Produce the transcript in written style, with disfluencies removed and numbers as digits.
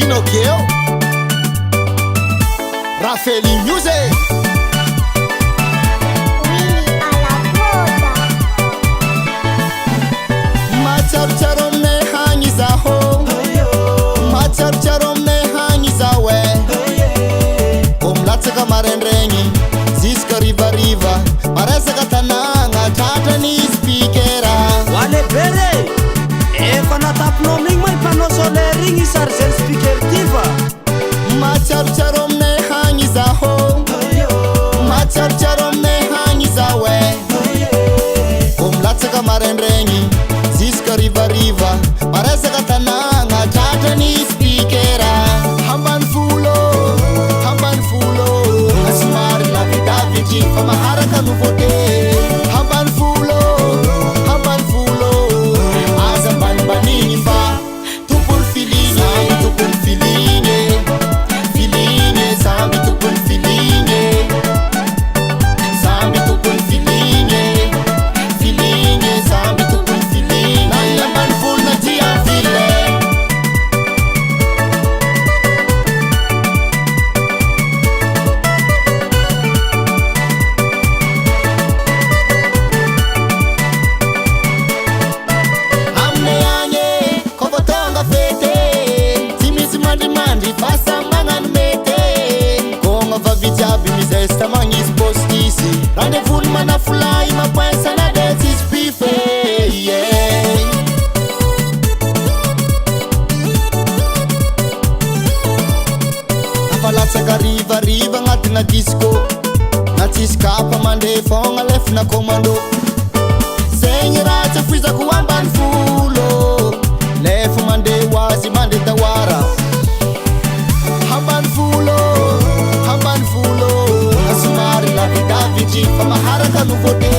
Pinocchio, Raffaele Music, Willy alla moda. Macharucharom ne hangi za ho, Macharucharom ne hangi za we. Omlatsa ka marenrengi, ziska riva riva, maresa ka tananga, tata ni speakera. Wale bere, fana tapno ming mai pano sole ringi sarzen speaker diva. Macharucharom ne hangi za ho, Macharucharom ne hangi za we. Omlatsa ka marenrengi, ziska riva riva, maresa ka tananga, tata ni speakera. Hamban fulo, asmar la vida vigi, fama haraka no vote. Hamban fulo, azamban banini fa. Tupul filinge, zambi tupul filinge, zambi tupul filinge, zambi tupul filinge. Nalla man full na tia file. Amne anye, kovotonga fete, timisi mandi fasa mangan mete. Konga va vijabi mizesta mangis postisi. Rendezvous mana fulai ma pensa na desis pife, yeah. Afalatsa ka riva ngatina disco. Natiskapa mande fonga lef na komando. Sengi racha fiza kuamban fulo. Lefu mande wazi mande tawara. Hamban fulo, asmari la vida vigi, fama haraka no vote.